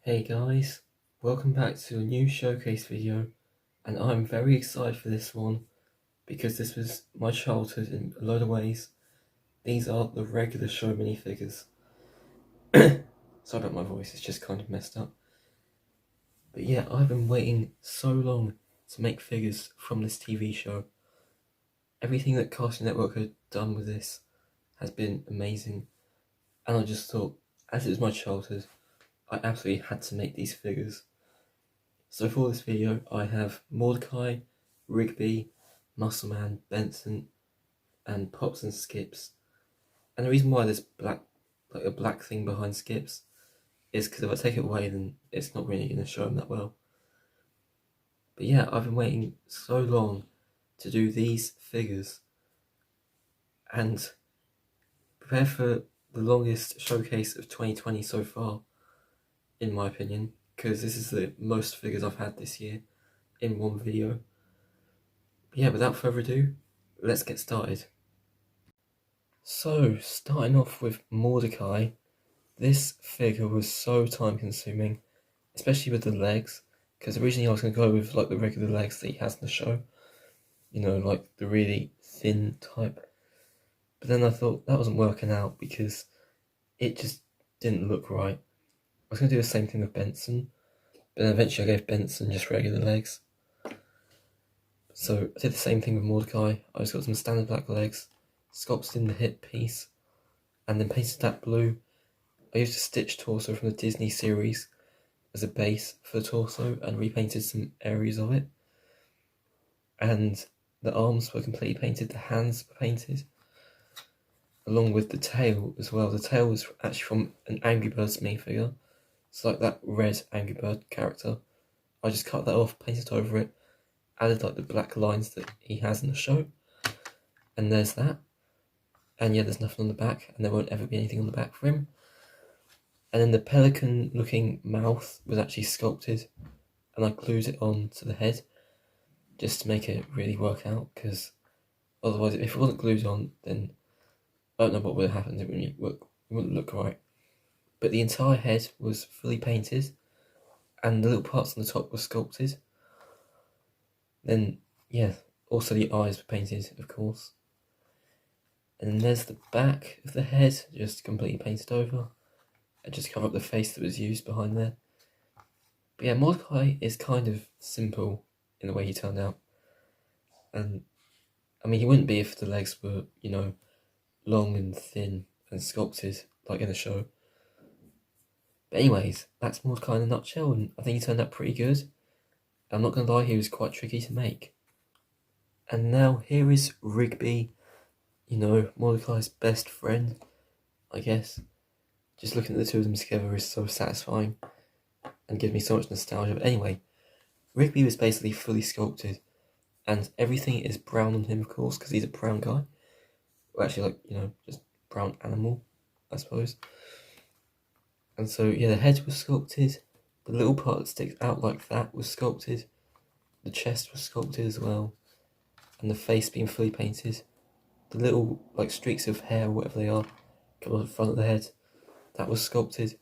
Hey guys, welcome back to a new showcase video, and I'm very excited for this one because this was my childhood in a lot of ways. These are the regular show minifigures. Sorry about my voice, it's just kind of messed up. But yeah, I've been waiting so long to make figures from this TV show. Everything that Cartoon Network had done with this has been amazing, and I just thought, as it was my childhood, I absolutely had to make these figures. So for this video, I have Mordecai, Rigby, Muscleman, Benson, and Pops and Skips. And the reason why there's a black thing behind Skips is because if I take it away, then it's not really going to show them that well. But yeah, I've been waiting so long to do these figures and prepare for the longest showcase of 2020 so far, in my opinion, because this is the most figures I've had this year in one video. But yeah, without further ado, let's get started. So, starting off with Mordecai, this figure was so time consuming, especially with the legs, because originally I was going to go with like the regular legs that he has in the show, you know, like the really thin type. But then I thought that wasn't working out because it just didn't look right. I was going to do the same thing with Benson, but then eventually I gave Benson just regular legs. So I did the same thing with Mordecai. I just got some standard black legs, sculpted in the hip piece, and then painted that blue. I used a stitched torso from the Disney series as a base for the torso and repainted some areas of it. And the arms were completely painted, the hands were painted, along with the tail as well. The tail was actually from an Angry Birds minifigure. It's like that red Angry Bird character. I just cut that off, painted over it, added like the black lines that he has in the show. And there's that. And yeah, there's nothing on the back, and there won't ever be anything on the back for him. And then the pelican looking mouth was actually sculpted, and I glued it on to the head just to make it really work out, because otherwise if it wasn't glued on, then I don't know what would have happened. It wouldn't look right. But the entire head was fully painted, and the little parts on the top were sculpted. Then yeah, also the eyes were painted, of course. And then there's the back of the head, just completely painted over, and just cover up the face that was used behind there. But yeah, Mordecai is kind of simple in the way he turned out. And I mean, he wouldn't be if the legs were, you know, long and thin and sculpted like in the show. But anyways, that's Mordecai in a nutshell, and I think he turned out pretty good. I'm not going to lie, he was quite tricky to make. And now here is Rigby, you know, Mordecai's best friend, I guess. Just looking at the two of them together is so satisfying and gives me so much nostalgia. But anyway, Rigby was basically fully sculpted, and everything is brown on him, of course, because he's a brown guy. Well, actually, like, you know, just brown animal, I suppose. And so, yeah, the head was sculpted, the little part that sticks out like that was sculpted, the chest was sculpted as well, and the face being fully painted. The little, like, streaks of hair, or whatever they are, come on the front of the head, that was sculpted.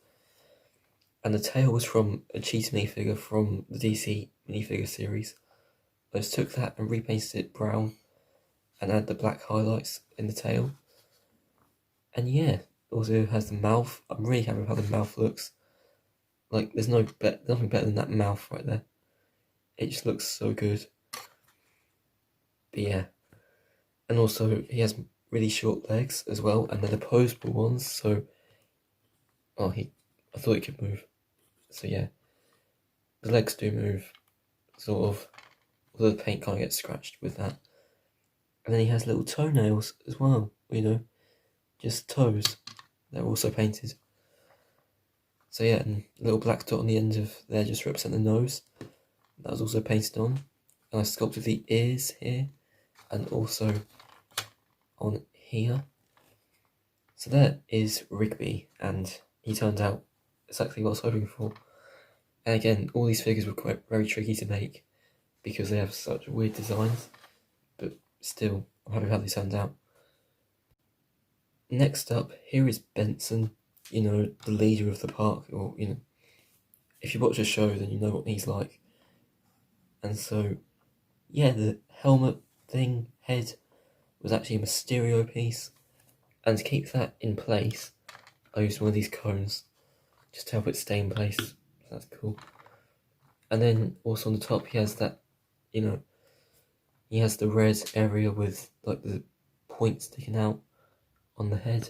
And the tail was from a cheetah minifigure from the DC minifigure series. I just took that and repainted it brown and added the black highlights in the tail. And yeah, also has the mouth. I'm really happy with how the mouth looks. Like, there's nothing better than that mouth right there. It just looks so good. But yeah. And also, he has really short legs as well, and they're opposable ones, so... Oh, I thought he could move. So yeah. The legs do move, sort of. Although the paint kind of gets scratched with that. And then he has little toenails as well, you know. Just toes. They're also painted. So yeah, and a little black dot on the end of there just represent the nose. That was also painted on. And I sculpted the ears here, and also on here. So there is Rigby, and he turned out exactly what I was hoping for. And again, all these figures were quite very tricky to make because they have such weird designs, but still, I'm happy with how they turned out. Next up, here is Benson, you know, the leader of the park, or, you know, if you watch the show, then you know what he's like. And so, yeah, the helmet thing, head, was actually a Mysterio piece. And to keep that in place, I used one of these cones just to help it stay in place. So that's cool. And then also on the top, he has that, he has the red area with like the point sticking out on the head.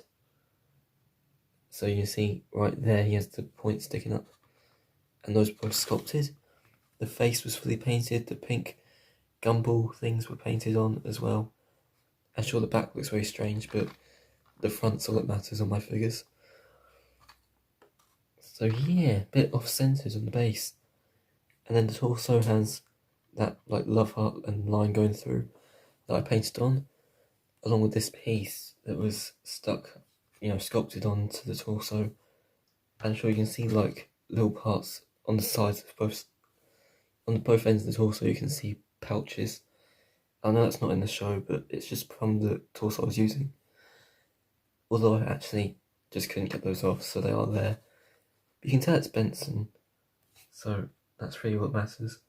So you see right there, he has the point sticking up. And those both sculpted. The face was fully painted, the pink gumball things were painted on as well. And sure, the back looks very strange, but the front's all that matters on my figures. So yeah, a bit off-centered on the base. And then the torso has that like love heart and line going through that I painted on, along with this piece that was stuck, sculpted onto the torso. And sure, you can see like little parts on the sides of both ends of the torso. You can see pouches. I know that's not in the show, but it's just from the torso I was using. Although I actually just couldn't get those off, so they are there. But you can tell it's Benson, so that's really what matters.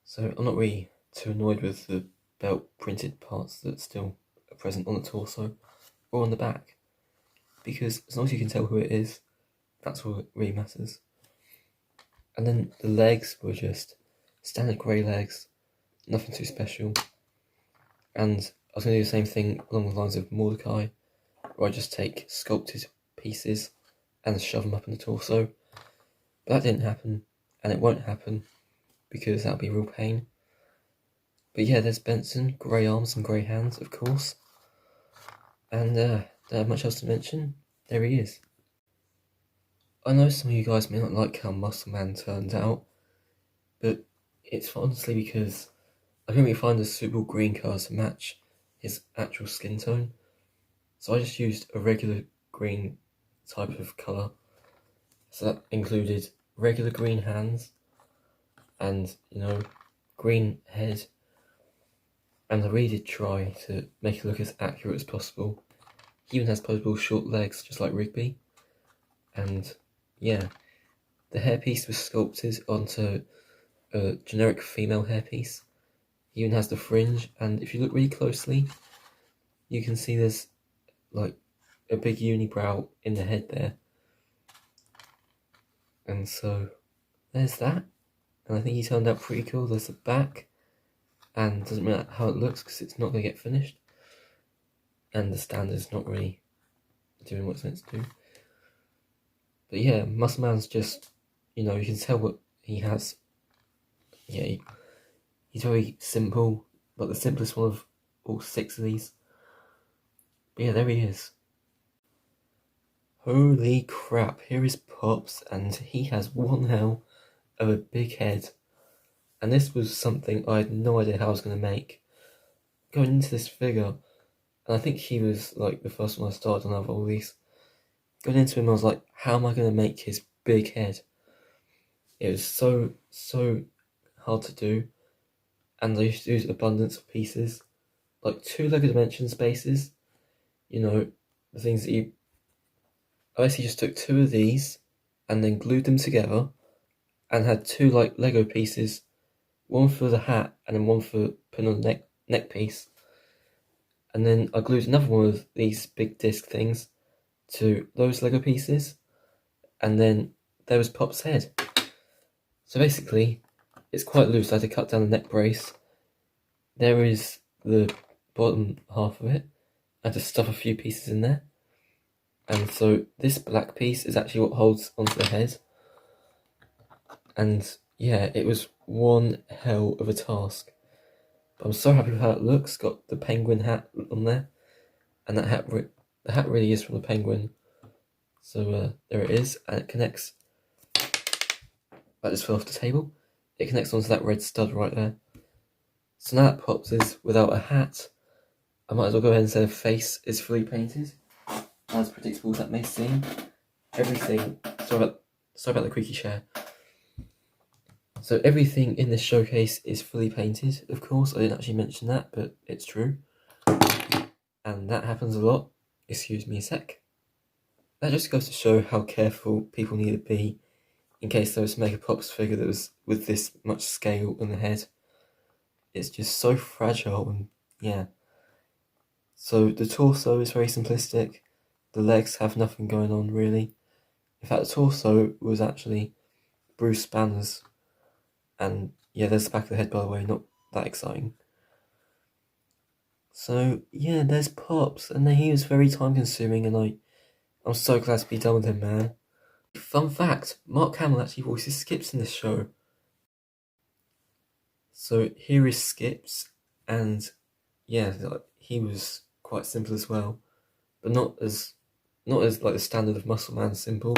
So I'm not really too annoyed with the belt printed parts that still are present on the torso or on the back, because as long as you can tell who it is, that's what really matters. And then the legs were just standard grey legs, nothing too special. And I was going to do the same thing along the lines of Mordecai, where I just take sculpted pieces and shove them up in the torso. But that didn't happen, and it won't happen, because that would be a real pain. But yeah, there's Benson, grey arms and grey hands, of course. And don't have much else to mention. There he is. I know some of you guys may not like how Muscle Man turned out, but it's honestly because I couldn't really find a suitable green colour to match his actual skin tone. So I just used a regular green type of colour. So that included regular green hands and, green head. And I really did try to make it look as accurate as possible. He even has posable short legs, just like Rigby. And yeah, the hairpiece was sculpted onto a generic female hairpiece. He even has the fringe, and if you look really closely, you can see there's like a big unibrow in the head there. And so there's that. And I think he turned out pretty cool. There's the back, and doesn't matter how it looks because it's not going to get finished. And the stand is not really doing what it's meant to do. But yeah, Muscle Man's just, you can tell what he has. Yeah, he's very simple, like the simplest one of all 6 of these. But yeah, there he is. Holy crap, here is Pops, and he has one hell of a big head. And this was something I had no idea how I was going to make. Going into this figure, and I think he was like the first one I started on out of all these. Going into him, I was like, how am I going to make his big head? It was so hard to do, and I used to use abundance of pieces, like 2 Lego dimension spaces, the things that I basically just took 2 of these, and then glued them together, and had 2 like Lego pieces, one for the hat, and then one for putting on the neck piece, and then I glued another one of these big disc things to those Lego pieces, and then there was Pop's head. So basically, it's quite loose. I had to cut down the neck brace. There is the bottom half of it. I had to stuff a few pieces in there. And so this black piece is actually what holds onto the head. And yeah, it was one hell of a task. But I'm so happy with how it looks. Got the penguin hat on there. And that hat, the hat really is from the penguin. So there it is. And it connects. That just fell off the table. It connects onto that red stud right there. So now that Pops is without a hat, I might as well go ahead and say the face is fully painted. As predictable as that may seem. Everything, sorry about the creaky chair. So everything in this showcase is fully painted, of course. I didn't actually mention that, but it's true. And that happens a lot. Excuse me a sec. That just goes to show how careful people need to be in case there was to make a props figure that was with this much scale in the head. It's just so fragile, and yeah. So the torso is very simplistic. The legs have nothing going on really. In fact, the torso was actually Bruce Banner's. And yeah, there's the back of the head, by the way, not that exciting. So yeah, there's Pops, and he was very time consuming, and I'm so glad to be done with him, man. Fun fact, Mark Hamill actually voices Skips in this show. So here is Skips, and yeah, he was quite simple as well, but not as like the standard of Muscle Man simple.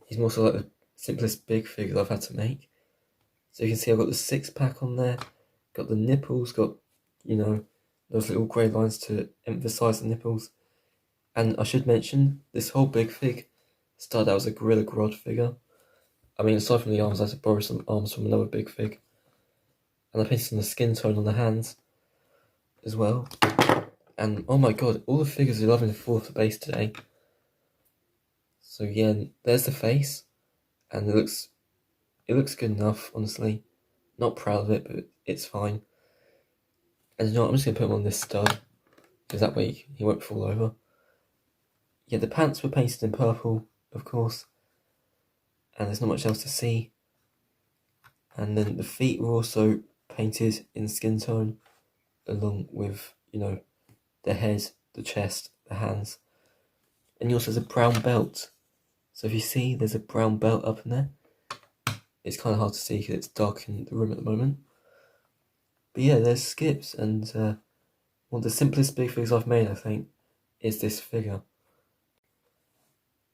He's more so like the simplest big figure I've had to make. So you can see I've got the 6-pack on there, got the nipples, got, you know, those little grey lines to emphasise the nipples. And I should mention, this whole big fig started out as a Gorilla Grodd figure. I mean, aside from the arms, I had to borrow some arms from another big fig. And I painted on the skin tone on the hands as well. And oh my god, all the figures are loving to fall off the base today. So yeah, there's the face. And it looks good enough, honestly. Not proud of it, but it's fine. And you know what, I'm just going to put him on this stud, because that way he won't fall over. Yeah, the pants were painted in purple, of course, and there's not much else to see. And then the feet were also painted in skin tone, along with, you know, the head, the chest, the hands. And he also has a brown belt. So if you see, there's a brown belt up in there. It's kind of hard to see because it's dark in the room at the moment. But yeah, there's Skips, and one of the simplest big figs I've made, I think, is this figure.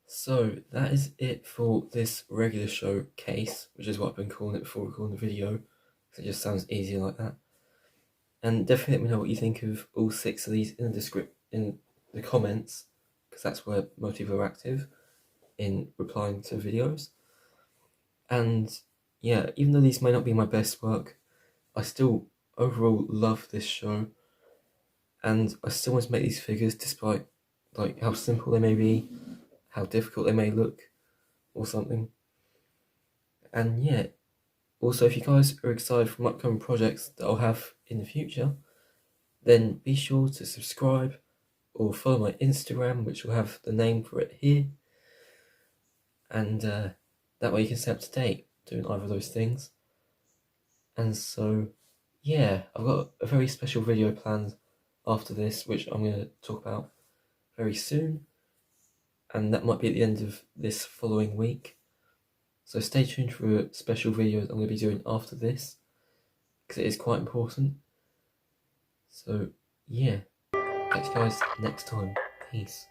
So that is it for this regular show case, which is what I've been calling it before recording the video, because it just sounds easier like that. And definitely let me know what you think of all 6 of these in the comments, because that's where most people are active in replying to videos. And yeah, even though these may not be my best work, I still overall love this show, and I still want to make these figures despite like how simple they may be, how difficult they may look, or something. And yeah, also if you guys are excited from upcoming projects that I'll have in the future, then be sure to subscribe or follow my Instagram, which will have the name for it here. And that way you can stay up to date doing either of those things. And so yeah, I've got a very special video planned after this, which I'm going to talk about very soon. And that might be at the end of this following week. So stay tuned for special videos I'm going to be doing after this, because it is quite important. So yeah, catch you guys next time. Peace.